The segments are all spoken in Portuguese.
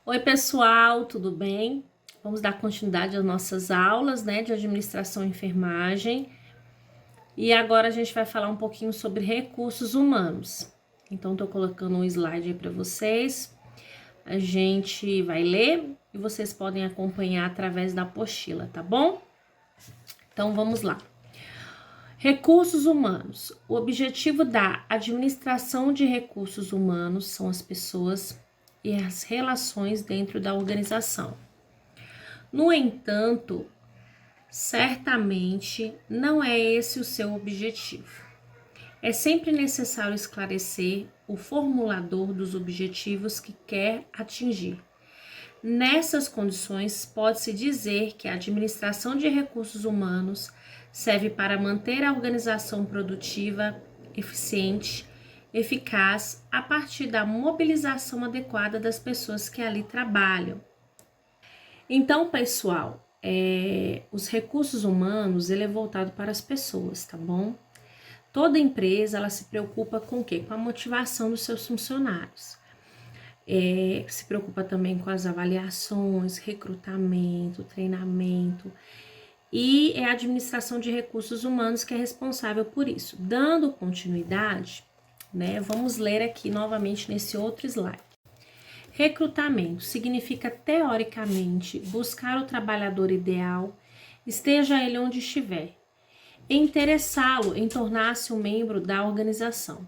Oi, pessoal, tudo bem? Vamos dar continuidade às nossas aulas, né, de administração e enfermagem. E agora a gente vai falar um pouquinho sobre recursos humanos. Então, estou colocando um slide aí para vocês. A gente vai ler e vocês podem acompanhar através da apostila, tá bom? Então, vamos lá. Recursos humanos. O objetivo da administração de recursos humanos são as pessoas e as relações dentro da organização. No entanto, certamente não é esse o seu objetivo. É sempre necessário esclarecer o formulador dos objetivos que quer atingir. Nessas condições, pode-se dizer que a administração de recursos humanos serve para manter a organização produtiva, eficiente, eficaz, a partir da mobilização adequada das pessoas que ali trabalham. Então, pessoal, os recursos humanos, ele é voltado para as pessoas, tá bom? Toda empresa, ela se preocupa com o quê? Com a motivação dos seus funcionários. Se preocupa também com as avaliações, recrutamento, treinamento, e é a administração de recursos humanos que é responsável por isso. Dando continuidade, né, vamos ler aqui novamente nesse outro slide. Recrutamento significa, teoricamente, buscar o trabalhador ideal, esteja ele onde estiver, e interessá-lo em tornar-se um membro da organização.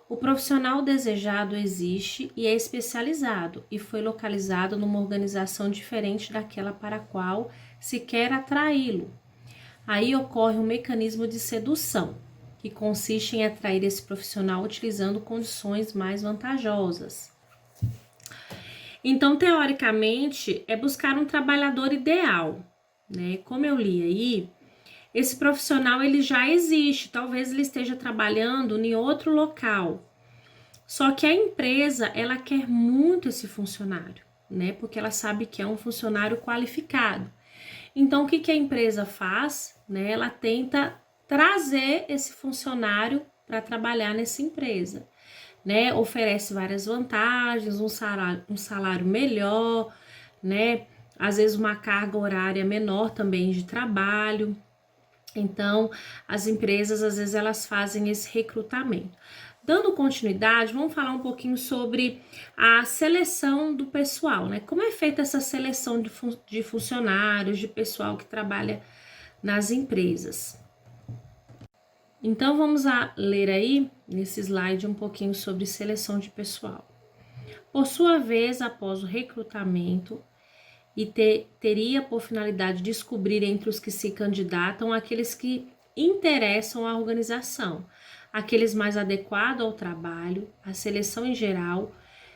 O profissional desejado existe e é especializado e foi localizado numa organização diferente daquela para a qual se quer atraí-lo. Aí ocorre um mecanismo de sedução, que consiste em atrair esse profissional utilizando condições mais vantajosas. Então, teoricamente, é buscar um trabalhador ideal, né? Como eu li aí, esse profissional ele já existe, talvez ele esteja trabalhando em outro local. Só que a empresa, ela quer muito esse funcionário, né? Porque ela sabe que é um funcionário qualificado. Então, o que que a empresa faz, né? Ela tenta trazer esse funcionário para trabalhar nessa empresa, né? Oferece várias vantagens, um salário melhor, né? Às vezes uma carga horária menor também de trabalho. Então, as empresas, às vezes, elas fazem esse recrutamento. Dando continuidade, vamos falar um pouquinho sobre a seleção do pessoal, né? Como é feita essa seleção de funcionários, de pessoal que trabalha nas empresas. Então, vamos ler aí, nesse slide, um pouquinho sobre seleção de pessoal. Por sua vez, após o recrutamento, e teria por finalidade descobrir entre os que se candidatam aqueles que interessam à organização, aqueles mais adequados ao trabalho, a seleção em geral,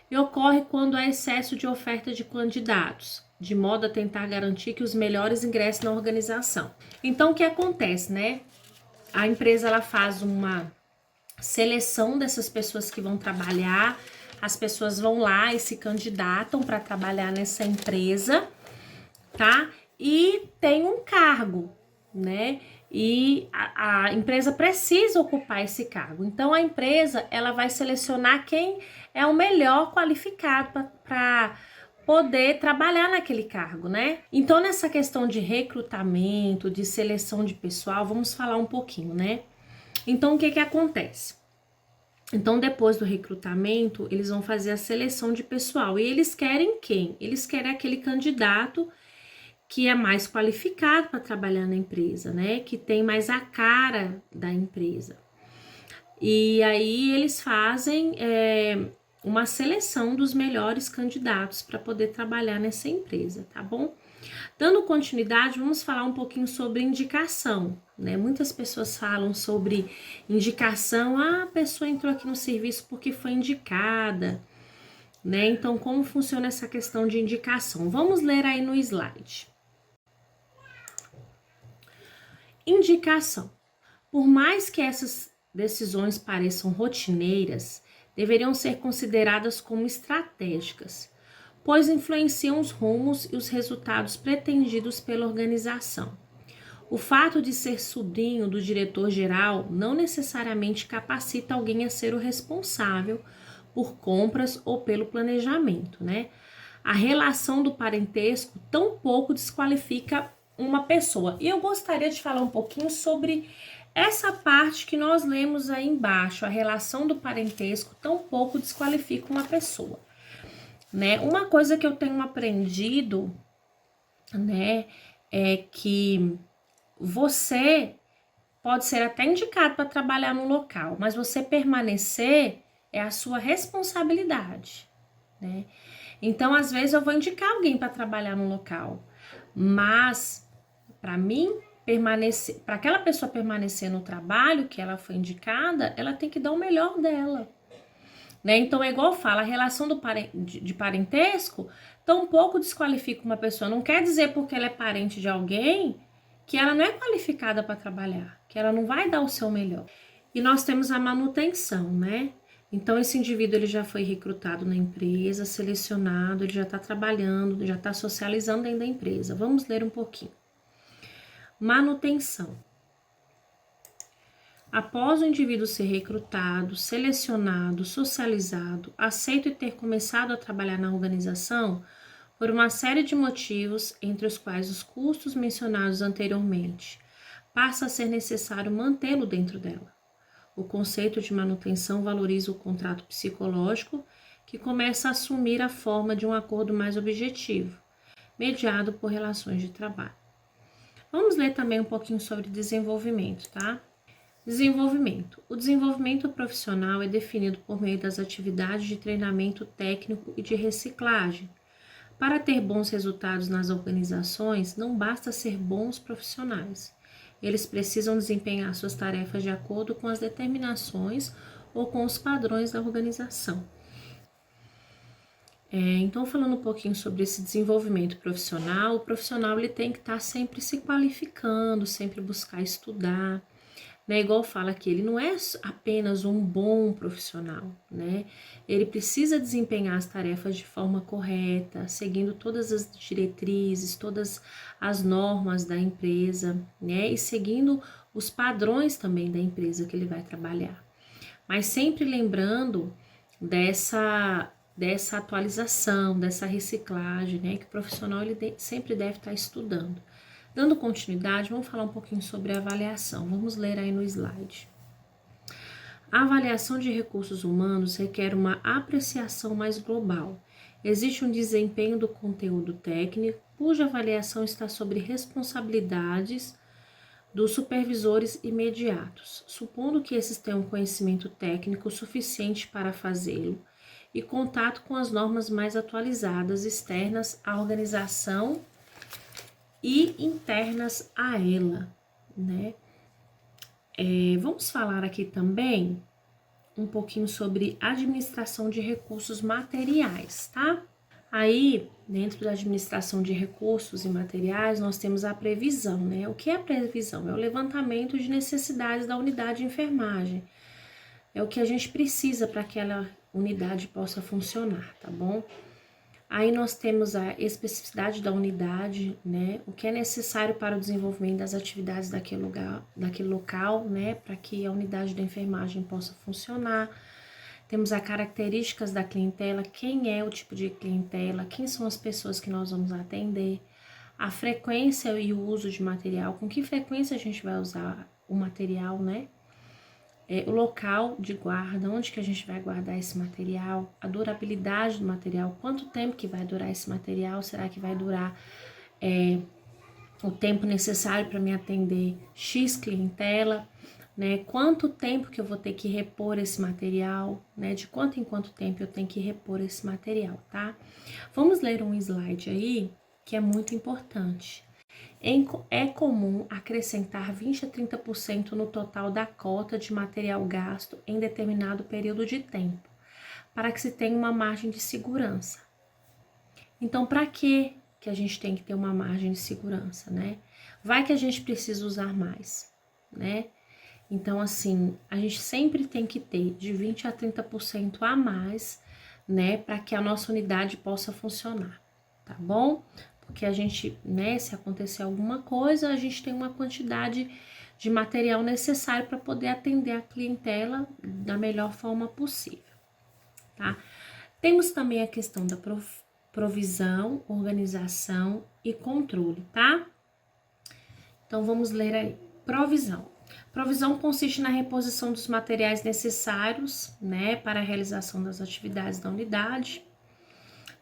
e ocorre quando há excesso de oferta de candidatos, de modo a tentar garantir que os melhores ingressem na organização. Então, o que acontece, né? A empresa ela faz uma seleção dessas pessoas que vão trabalhar, as pessoas vão lá e se candidatam para trabalhar nessa empresa, tá? E tem um cargo, né? E a empresa precisa ocupar esse cargo. Então, a empresa, ela vai selecionar quem é o melhor qualificado para poder trabalhar naquele cargo, né? Então, nessa questão de recrutamento, de seleção de pessoal, vamos falar um pouquinho, né? Então, o que que acontece? Então, depois do recrutamento, eles vão fazer a seleção de pessoal. E eles querem quem? Eles querem aquele candidato que é mais qualificado para trabalhar na empresa, né? Que tem mais a cara da empresa. E aí eles fazem uma seleção dos melhores candidatos para poder trabalhar nessa empresa, tá bom? Dando continuidade, vamos falar um pouquinho sobre indicação, né? Muitas pessoas falam sobre indicação, a pessoa entrou aqui no serviço porque foi indicada, né? Então, como funciona essa questão de indicação? Vamos ler aí no slide. Indicação. Por mais que essas decisões pareçam rotineiras, deveriam ser consideradas como estratégicas, pois influenciam os rumos e os resultados pretendidos pela organização. O fato de ser sobrinho do diretor-geral não necessariamente capacita alguém a ser o responsável por compras ou pelo planejamento, né? A relação do parentesco tampouco desqualifica uma pessoa. E eu gostaria de falar um pouquinho sobre essa parte que nós lemos aí embaixo. A relação do parentesco tampouco desqualifica uma pessoa, né? Uma coisa que eu tenho aprendido, né, é que você pode ser até indicado para trabalhar no local, mas você permanecer é a sua responsabilidade, né? Então, às vezes eu vou indicar alguém para trabalhar no local, mas para mim permanecer, para aquela pessoa permanecer no trabalho que ela foi indicada, ela tem que dar o melhor dela, né? Então é igual fala, a relação de parentesco tampouco desqualifica uma pessoa. Não quer dizer porque ela é parente de alguém que ela não é qualificada para trabalhar, que ela não vai dar o seu melhor. E nós temos a manutenção, né? Então esse indivíduo ele já foi recrutado na empresa, selecionado, ele já está trabalhando, já está socializando dentro da empresa. Vamos ler um pouquinho. Manutenção. Após o indivíduo ser recrutado, selecionado, socializado, aceito e ter começado a trabalhar na organização, por uma série de motivos, entre os quais os custos mencionados anteriormente, passa a ser necessário mantê-lo dentro dela. O conceito de manutenção valoriza o contrato psicológico, que começa a assumir a forma de um acordo mais objetivo, mediado por relações de trabalho. Vamos ler também um pouquinho sobre desenvolvimento, tá? Desenvolvimento. O desenvolvimento profissional é definido por meio das atividades de treinamento técnico e de reciclagem. Para ter bons resultados nas organizações, não basta ser bons profissionais. Eles precisam desempenhar suas tarefas de acordo com as determinações ou com os padrões da organização. Então, falando um pouquinho sobre esse desenvolvimento profissional, o profissional ele tem que estar sempre se qualificando, sempre buscar estudar, né? Igual fala aqui, ele não é apenas um bom profissional, né? Ele precisa desempenhar as tarefas de forma correta, seguindo todas as diretrizes, todas as normas da empresa, né? E seguindo os padrões também da empresa que ele vai trabalhar. Mas sempre lembrando dessa atualização, dessa reciclagem, né? Que o profissional ele sempre deve estar estudando. Dando continuidade, vamos falar um pouquinho sobre a avaliação. Vamos ler aí no slide. A avaliação de recursos humanos requer uma apreciação mais global. Existe um desempenho do conteúdo técnico, cuja avaliação está sob responsabilidades dos supervisores imediatos, supondo que esses tenham conhecimento técnico suficiente para fazê-lo e contato com as normas mais atualizadas externas à organização e internas a ela, né? Vamos falar aqui também um pouquinho sobre administração de recursos materiais, tá? Aí, dentro da administração de recursos e materiais, nós temos a previsão, né? O que é a previsão? É o levantamento de necessidades da unidade de enfermagem. É o que a gente precisa para que aquela unidade possa funcionar, tá bom? Aí nós temos a especificidade da unidade, né? O que é necessário para o desenvolvimento das atividades daquele local, né? Para que a unidade da enfermagem possa funcionar. Temos as características da clientela, quem é o tipo de clientela, quem são as pessoas que nós vamos atender, a frequência e o uso de material, com que frequência a gente vai usar o material, né? O local de guarda, onde que a gente vai guardar esse material, a durabilidade do material, quanto tempo que vai durar esse material, será que vai durar o tempo necessário para me atender X clientela, né? Quanto tempo que eu vou ter que repor esse material, né? De quanto em quanto tempo eu tenho que repor esse material, tá? Vamos ler um slide aí que é muito importante. É comum acrescentar 20 a 30% no total da cota de material gasto em determinado período de tempo, para que se tenha uma margem de segurança. Então, para que a gente tem que ter uma margem de segurança, né? Vai que a gente precisa usar mais, né? Então, assim, a gente sempre tem que ter de 20 a 30% a mais, né? Para que a nossa unidade possa funcionar, tá bom? Porque a gente, né, se acontecer alguma coisa, a gente tem uma quantidade de material necessário para poder atender a clientela da melhor forma possível, tá? Temos também a questão da provisão, organização e controle, tá? Então, vamos ler aí. Provisão. Provisão consiste na reposição dos materiais necessários, né, para a realização das atividades da unidade.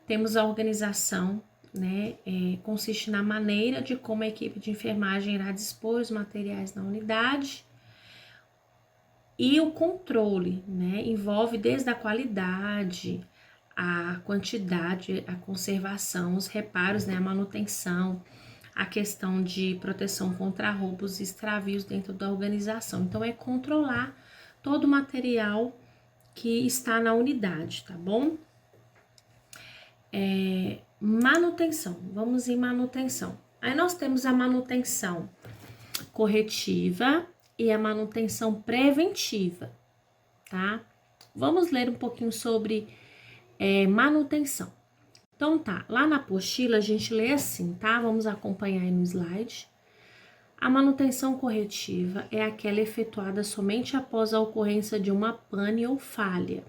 Temos a organização, né, consiste na maneira de como a equipe de enfermagem irá dispor os materiais na unidade. E o controle, né, envolve desde a qualidade, a quantidade, a conservação, os reparos, né, a manutenção, a questão de proteção contra roubos e extravios dentro da organização. Então, é controlar todo o material que está na unidade, tá bom? Manutenção, vamos em manutenção. Aí nós temos a manutenção corretiva e a manutenção preventiva, tá? Vamos ler um pouquinho sobre manutenção. Então tá, lá na apostila a gente lê assim, tá? Vamos acompanhar aí no slide. A manutenção corretiva é aquela efetuada somente após a ocorrência de uma pane ou falha.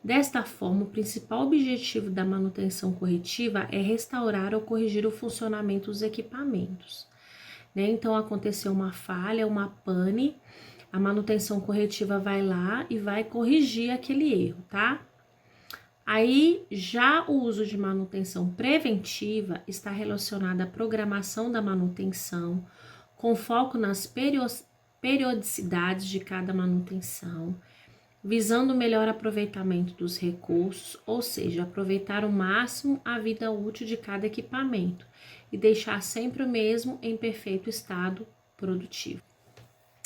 Desta forma, o principal objetivo da manutenção corretiva é restaurar ou corrigir o funcionamento dos equipamentos. Né? Então, aconteceu uma falha, uma pane, a manutenção corretiva vai lá e vai corrigir aquele erro, tá? Aí, já o uso de manutenção preventiva está relacionado à programação da manutenção, com foco nas periodicidades de cada manutenção, visando o melhor aproveitamento dos recursos, ou seja, aproveitar ao máximo a vida útil de cada equipamento e deixar sempre o mesmo em perfeito estado produtivo.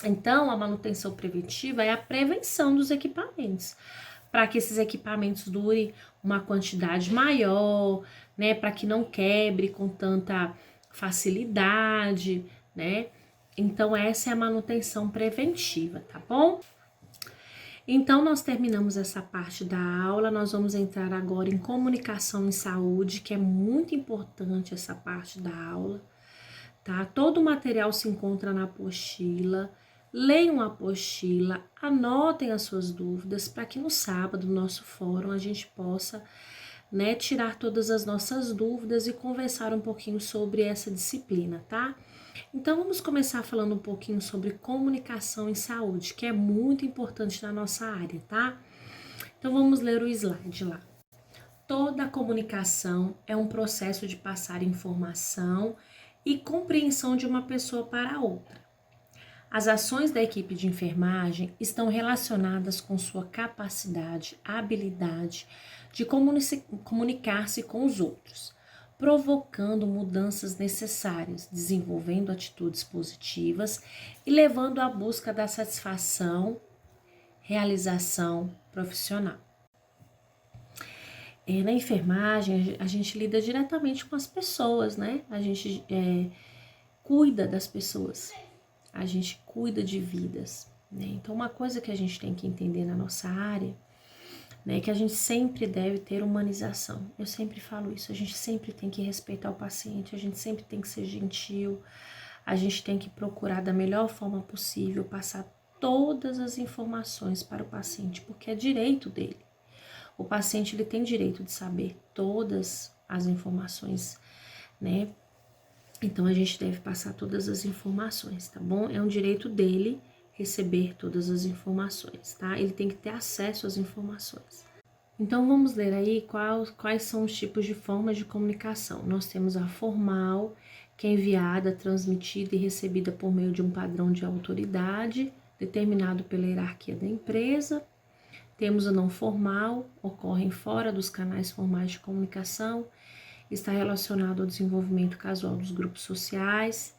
Então, a manutenção preventiva é a prevenção dos equipamentos, para que esses equipamentos durem uma quantidade maior, né, para que não quebre com tanta facilidade, né? Então, essa é a manutenção preventiva, tá bom? Então, nós terminamos essa parte da aula, nós vamos entrar agora em comunicação em saúde, que é muito importante essa parte da aula, tá? Todo o material se encontra na apostila, leiam a apostila, anotem as suas dúvidas, para que no sábado, no nosso fórum, a gente possa, né, tirar todas as nossas dúvidas e conversar um pouquinho sobre essa disciplina, tá? Então, vamos começar falando um pouquinho sobre comunicação em saúde, que é muito importante na nossa área, tá? Então, vamos ler o slide lá. Toda comunicação é um processo de passar informação e compreensão de uma pessoa para outra. As ações da equipe de enfermagem estão relacionadas com sua capacidade, habilidade de comunicar-se com os outros, provocando mudanças necessárias, desenvolvendo atitudes positivas e levando à busca da satisfação, realização profissional. Na enfermagem, a gente lida diretamente com as pessoas, né? A gente cuida das pessoas, a gente cuida de vidas, né? Então, uma coisa que a gente tem que entender na nossa área, né, que a gente sempre deve ter humanização. Eu sempre falo isso, a gente sempre tem que respeitar o paciente, a gente sempre tem que ser gentil, a gente tem que procurar da melhor forma possível passar todas as informações para o paciente, porque é direito dele. O paciente, ele tem direito de saber todas as informações, né? Então, a gente deve passar todas as informações, tá bom? É um direito dele receber todas as informações, tá? Ele tem que ter acesso às informações. Então, vamos ler aí quais são os tipos de formas de comunicação. Nós temos a formal, que é enviada, transmitida e recebida por meio de um padrão de autoridade, determinado pela hierarquia da empresa. Temos a não formal, ocorrem fora dos canais formais de comunicação, está relacionado ao desenvolvimento casual dos grupos sociais.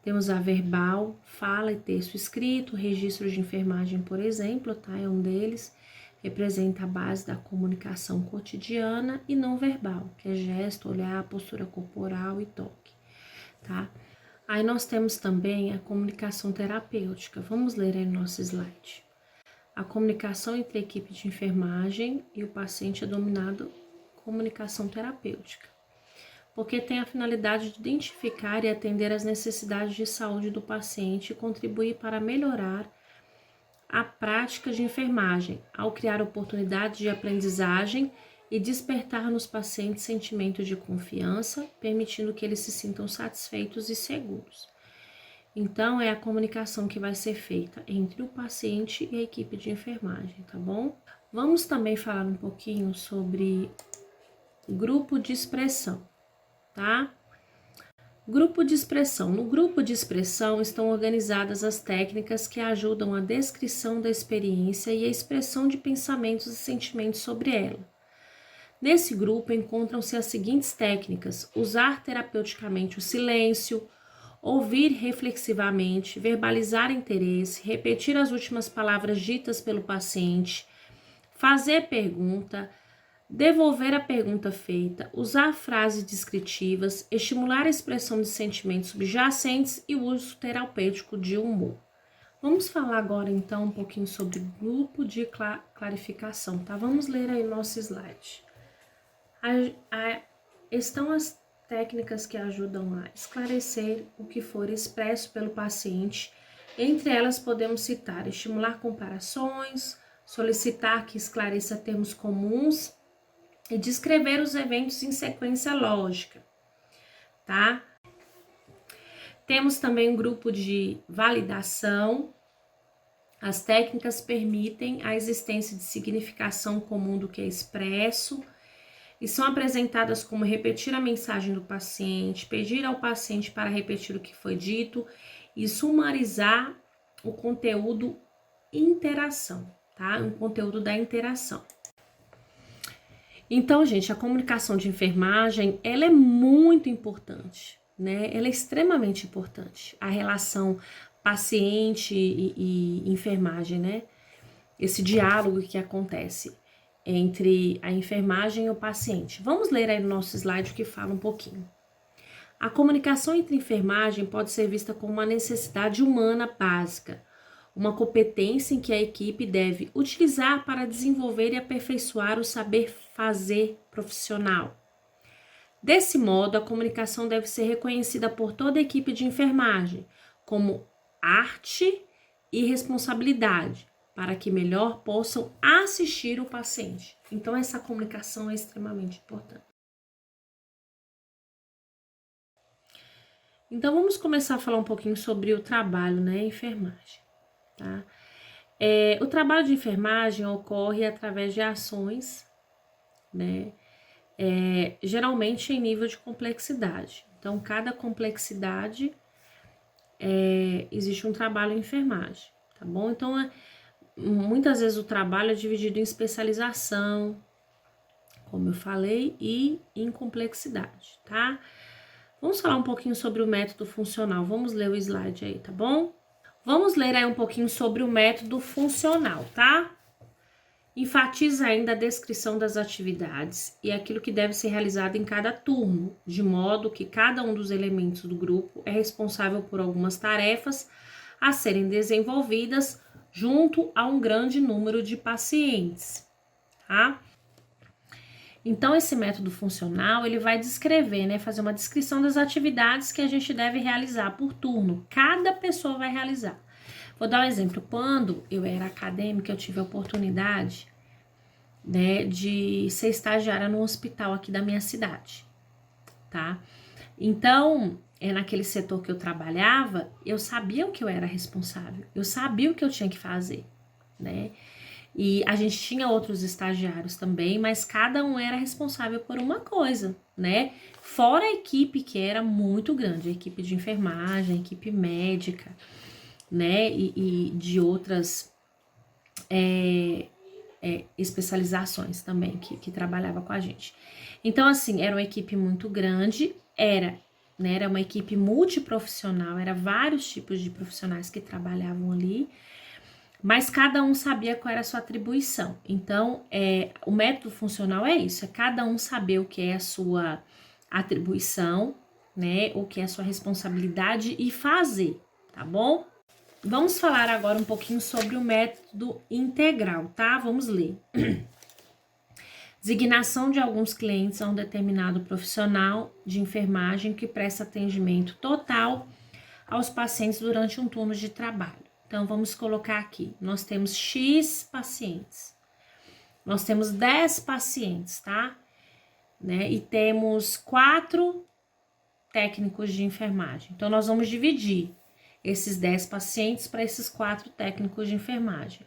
Temos a verbal, fala e texto escrito, registro de enfermagem, por exemplo, tá? É um deles, representa a base da comunicação cotidiana, e não verbal, que é gesto, olhar, postura corporal e toque, tá? Aí nós temos também a comunicação terapêutica. Vamos ler aí no nosso slide. A comunicação entre a equipe de enfermagem e o paciente é denominada comunicação terapêutica, porque tem a finalidade de identificar e atender às necessidades de saúde do paciente e contribuir para melhorar a prática de enfermagem, ao criar oportunidades de aprendizagem e despertar nos pacientes sentimento de confiança, permitindo que eles se sintam satisfeitos e seguros. Então, é a comunicação que vai ser feita entre o paciente e a equipe de enfermagem, tá bom? Vamos também falar um pouquinho sobre grupo de expressão, tá? Grupo de expressão. No grupo de expressão estão organizadas as técnicas que ajudam a descrição da experiência e a expressão de pensamentos e sentimentos sobre ela. Nesse grupo encontram-se as seguintes técnicas: usar terapeuticamente o silêncio, ouvir reflexivamente, verbalizar interesse, repetir as últimas palavras ditas pelo paciente, fazer pergunta, devolver a pergunta feita, usar frases descritivas, estimular a expressão de sentimentos subjacentes e o uso terapêutico de humor. Vamos falar agora então um pouquinho sobre grupo de clarificação, tá? Vamos ler aí o nosso slide. Estão as técnicas que ajudam a esclarecer o que for expresso pelo paciente. Entre elas podemos citar estimular comparações, solicitar que esclareça termos comuns e descrever os eventos em sequência lógica, tá? Temos também um grupo de validação. As técnicas permitem a existência de significação comum do que é expresso e são apresentadas como repetir a mensagem do paciente, pedir ao paciente para repetir o que foi dito e sumarizar o conteúdo interação, tá? O conteúdo da interação. Então, gente, a comunicação de enfermagem, ela é muito importante, né? Ela é extremamente importante. A relação paciente e enfermagem, né? Esse diálogo que acontece entre a enfermagem e o paciente. Vamos ler aí no nosso slide que fala um pouquinho. A comunicação entre enfermagem pode ser vista como uma necessidade humana básica, uma competência em que a equipe deve utilizar para desenvolver e aperfeiçoar o saber fazer profissional. Desse modo, a comunicação deve ser reconhecida por toda a equipe de enfermagem como arte e responsabilidade, para que melhor possam assistir o paciente. Então, essa comunicação é extremamente importante. Então, vamos começar a falar um pouquinho sobre o trabalho, né, enfermagem, tá? O trabalho de enfermagem ocorre através de ações, né, geralmente em nível de complexidade. Então, cada complexidade existe um trabalho em enfermagem, tá bom? Então, muitas vezes o trabalho é dividido em especialização, como eu falei, e em complexidade, tá? Vamos falar um pouquinho sobre o método funcional. Vamos ler o slide aí, tá bom? Vamos ler aí um pouquinho sobre o método funcional, tá? Enfatiza ainda a descrição das atividades e aquilo que deve ser realizado em cada turno, de modo que cada um dos elementos do grupo é responsável por algumas tarefas a serem desenvolvidas junto a um grande número de pacientes, tá? Então, esse método funcional, ele vai descrever, né, fazer uma descrição das atividades que a gente deve realizar por turno. Cada pessoa vai realizar. Vou dar um exemplo. Quando eu era acadêmica, eu tive a oportunidade, né, de ser estagiária no hospital aqui da minha cidade, tá? Então, naquele setor que eu trabalhava, eu sabia o que eu era responsável, eu sabia o que eu tinha que fazer, né? E a gente tinha outros estagiários também, mas cada um era responsável por uma coisa, né? Fora a equipe que era muito grande, a equipe de enfermagem, a equipe médica, né? E de outras especializações também que trabalhava com a gente. Então, assim, era uma equipe muito grande, era uma equipe multiprofissional, era vários tipos de profissionais que trabalhavam ali, mas cada um sabia qual era a sua atribuição. Então, o método funcional é isso, é cada um saber o que é a sua atribuição, né, o que é a sua responsabilidade e fazer, tá bom? Vamos falar agora um pouquinho sobre o método integral, tá? Vamos ler. Designação de alguns clientes a um determinado profissional de enfermagem que presta atendimento total aos pacientes durante um turno de trabalho. Então, vamos colocar aqui, nós temos X pacientes. nós temos 10 pacientes, tá? Né? E temos 4 técnicos de enfermagem. Então, nós vamos dividir esses 10 pacientes para esses 4 técnicos de enfermagem,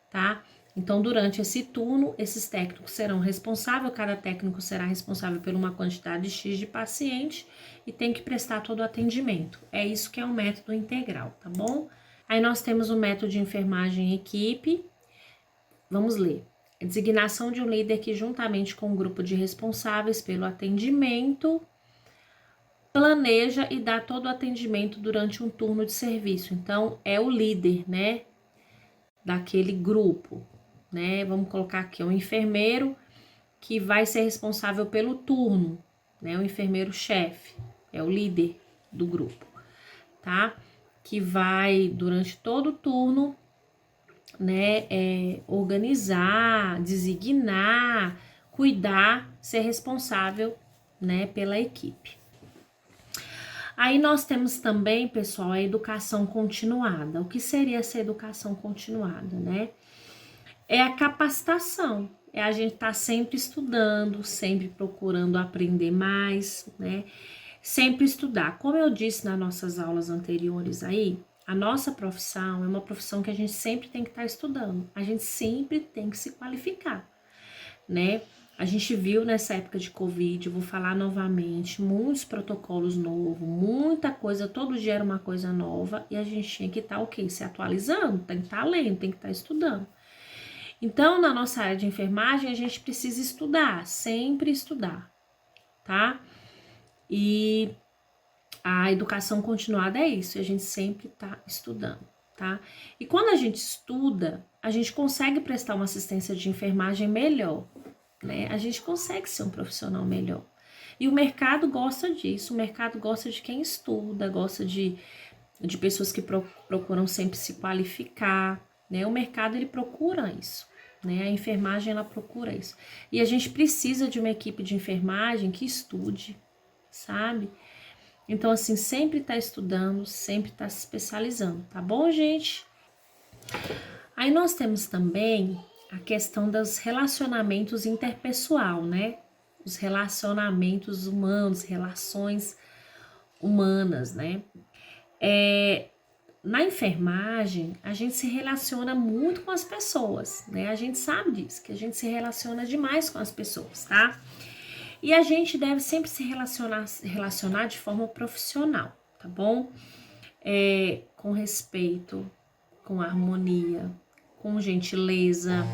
tá? Então, durante esse turno, esses técnicos serão responsáveis, cada técnico será responsável por uma quantidade X de paciente e tem que prestar todo o atendimento. É isso que é um método integral, tá bom? Aí nós temos o método de enfermagem em equipe. Vamos ler. Designação de um líder que, juntamente com um grupo de responsáveis pelo atendimento, planeja e dá todo o atendimento durante um turno de serviço. Então, é o líder, né, daquele grupo, né? Vamos colocar aqui, um enfermeiro que vai ser responsável pelo turno, né? O enfermeiro-chefe, é o líder do grupo, tá? Que vai, durante todo o turno, né, organizar, designar, cuidar, ser responsável, né, pela equipe. Aí nós temos também, pessoal, a educação continuada. O que seria essa educação continuada, né? É a capacitação, é a gente estar sempre estudando, sempre procurando aprender mais, né? Sempre estudar. Como eu disse nas nossas aulas anteriores aí, a nossa profissão é uma profissão que a gente sempre tem que estar estudando, a gente sempre tem que se qualificar, né? A gente viu nessa época de Covid, eu vou falar novamente, muitos protocolos novos, muita coisa, todo dia era uma coisa nova e a gente tinha que estar o quê? Se atualizando, tem que estar lendo, tem que estar estudando. Então, na nossa área de enfermagem, a gente precisa estudar, sempre estudar, tá? E a educação continuada é isso, a gente sempre tá estudando, tá? E quando a gente estuda, a gente consegue prestar uma assistência de enfermagem melhor, né? A gente consegue ser um profissional melhor. E o mercado gosta disso, o mercado gosta de quem estuda, gosta de pessoas que procuram sempre se qualificar, né? O mercado, ele procura isso, né? A enfermagem, ela procura isso. E a gente precisa de uma equipe de enfermagem que estude, sabe? Então, assim, sempre tá estudando, sempre tá se especializando, tá bom, gente? Aí nós temos também a questão dos relacionamentos interpessoal, né? Os relacionamentos humanos, relações humanas, né? Na enfermagem, a gente se relaciona muito com as pessoas, né? A gente sabe disso, que a gente se relaciona demais com as pessoas, tá? E a gente deve sempre se relacionar de forma profissional, tá bom? Com respeito, com harmonia, com gentileza,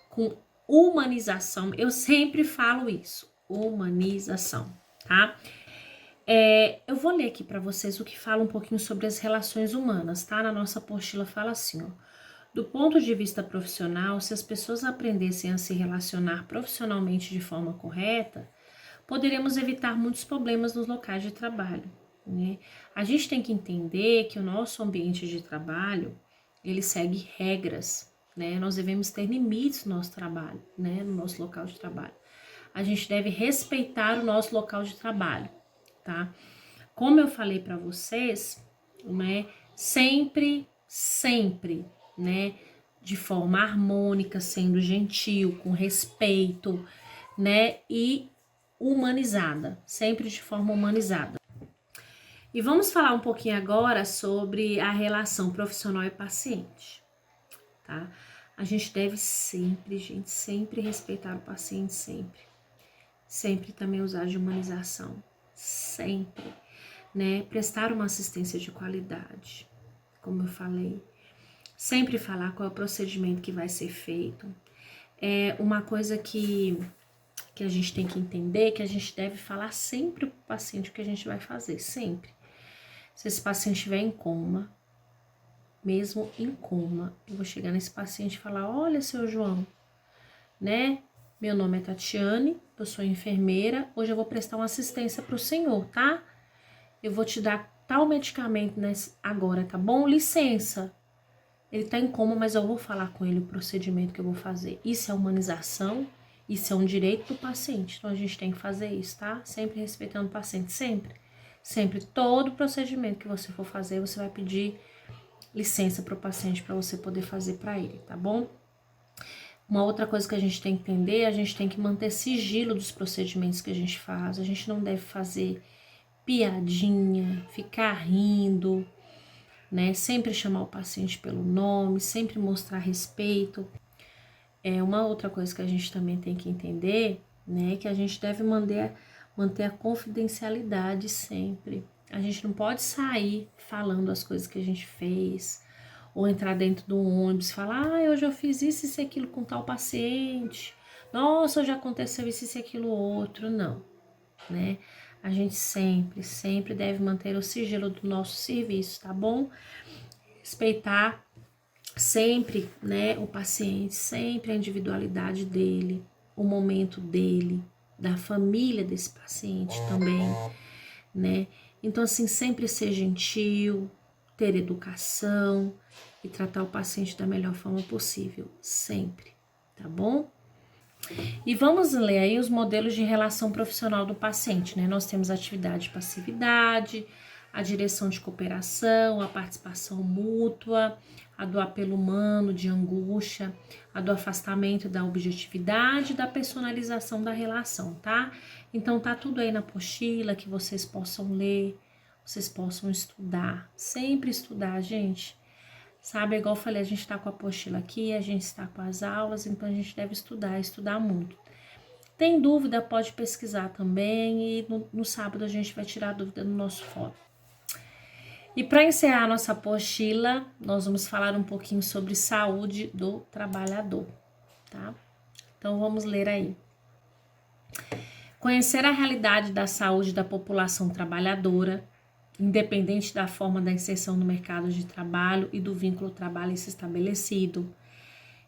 com humanização. Eu sempre falo isso, humanização, tá? Eu vou ler aqui para vocês o que fala um pouquinho sobre as relações humanas, tá? Na nossa apostila fala assim, ó. Do ponto de vista profissional, se as pessoas aprendessem a se relacionar profissionalmente de forma correta, poderemos evitar muitos problemas nos locais de trabalho, né? A gente tem que entender que o nosso ambiente de trabalho, ele segue regras, né? Nós devemos ter limites no nosso trabalho, né? No nosso local de trabalho. A gente deve respeitar o nosso local de trabalho, tá? Como eu falei para vocês, né? Sempre, né? De forma harmônica, sendo gentil, com respeito, né? E humanizada, sempre de forma humanizada. E vamos falar um pouquinho agora sobre a relação profissional e paciente, tá? A gente deve sempre, gente, sempre respeitar o paciente, sempre. Sempre também usar de humanização, sempre, né? Prestar uma assistência de qualidade, como eu falei. Sempre falar qual é o procedimento que vai ser feito. É uma coisa que a gente tem que entender, que a gente deve falar sempre para o paciente o que a gente vai fazer, sempre. Se esse paciente estiver em coma, mesmo em coma, eu vou chegar nesse paciente e falar, olha, seu João, né? Meu nome é Tatiane, eu sou enfermeira, hoje eu vou prestar uma assistência para o senhor, tá? Eu vou te dar tal medicamento agora, tá bom? Licença. Ele tá em coma, mas eu vou falar com ele o procedimento que eu vou fazer. Isso é humanização, isso é um direito do paciente. Então, a gente tem que fazer isso, tá? Sempre respeitando o paciente, sempre. Sempre, todo procedimento que você for fazer, você vai pedir licença para o paciente para você poder fazer para ele, tá bom? Uma outra coisa que a gente tem que entender, a gente tem que manter sigilo dos procedimentos que a gente faz. A gente não deve fazer piadinha, ficar rindo, né? Sempre chamar o paciente pelo nome, sempre mostrar respeito. Uma outra coisa que a gente também tem que entender, né? Que a gente deve manter a confidencialidade sempre. A gente não pode sair falando as coisas que a gente fez, ou entrar dentro do ônibus e falar, hoje eu fiz isso e aquilo com tal paciente. Nossa, hoje aconteceu isso e aquilo outro. Não, né? A gente sempre deve manter o sigilo do nosso serviço, tá bom? Respeitar sempre, né, o paciente, sempre a individualidade dele, o momento dele, da família desse paciente também, né? Então, assim, sempre ser gentil, ter educação e tratar o paciente da melhor forma possível, sempre, tá bom? E vamos ler aí os modelos de relação profissional do paciente, né? Nós temos a atividade de passividade, a direção de cooperação, a participação mútua, a do apelo humano, de angústia, a do afastamento da objetividade e da personalização da relação, tá? Então tá tudo aí na apostila que vocês possam ler, vocês possam estudar, sempre estudar, gente. Sabe, igual eu falei, a gente tá com a apostila aqui, a gente está com as aulas, então a gente deve estudar muito. Tem dúvida, pode pesquisar também e no sábado a gente vai tirar a dúvida no nosso fórum. E para encerrar a nossa apostila, nós vamos falar um pouquinho sobre saúde do trabalhador, tá? Então vamos ler aí. Conhecer a realidade da saúde da população trabalhadora, independente da forma da inserção no mercado de trabalho e do vínculo trabalhista estabelecido.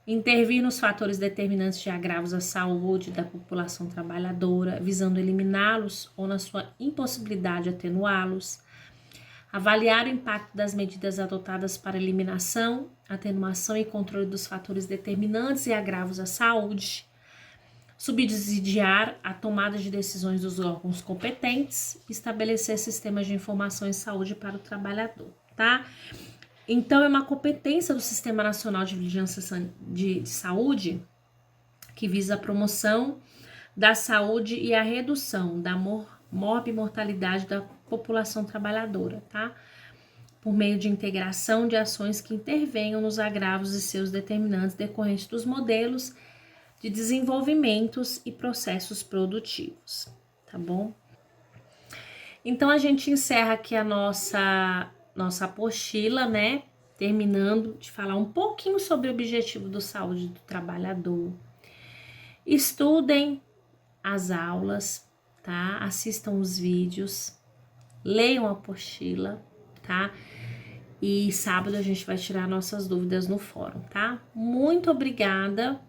Intervir nos fatores determinantes de agravos à saúde da população trabalhadora, visando eliminá-los ou, na sua impossibilidade, atenuá-los. Avaliar o impacto das medidas adotadas para eliminação, atenuação e controle dos fatores determinantes e agravos à saúde. Subsidiar a tomada de decisões dos órgãos competentes, estabelecer sistemas de informação em saúde para o trabalhador, tá? Então, é uma competência do Sistema Nacional de Vigilância de Saúde que visa a promoção da saúde e a redução da morbimortalidade da população trabalhadora, tá? Por meio de integração de ações que intervenham nos agravos e seus determinantes decorrentes dos modelos de desenvolvimentos e processos produtivos, tá bom? Então, a gente encerra aqui a nossa apostila, né? Terminando de falar um pouquinho sobre o objetivo do saúde do trabalhador. Estudem as aulas, tá? Assistam os vídeos, leiam a apostila, tá? E sábado a gente vai tirar nossas dúvidas no fórum, tá? Muito obrigada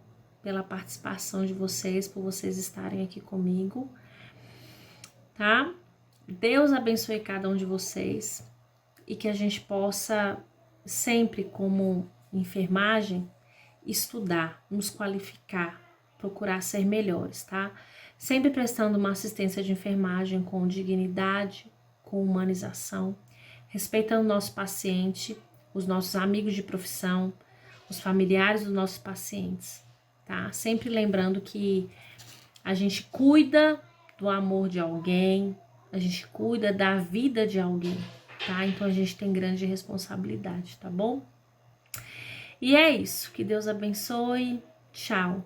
pela participação de vocês, por vocês estarem aqui comigo, tá? Deus abençoe cada um de vocês e que a gente possa sempre, como enfermagem, estudar, nos qualificar, procurar ser melhores, tá? Sempre prestando uma assistência de enfermagem com dignidade, com humanização, respeitando o nosso paciente, os nossos amigos de profissão, os familiares dos nossos pacientes, tá? Sempre lembrando que a gente cuida do amor de alguém, a gente cuida da vida de alguém, tá? Então a gente tem grande responsabilidade, tá bom? E é isso, que Deus abençoe, tchau!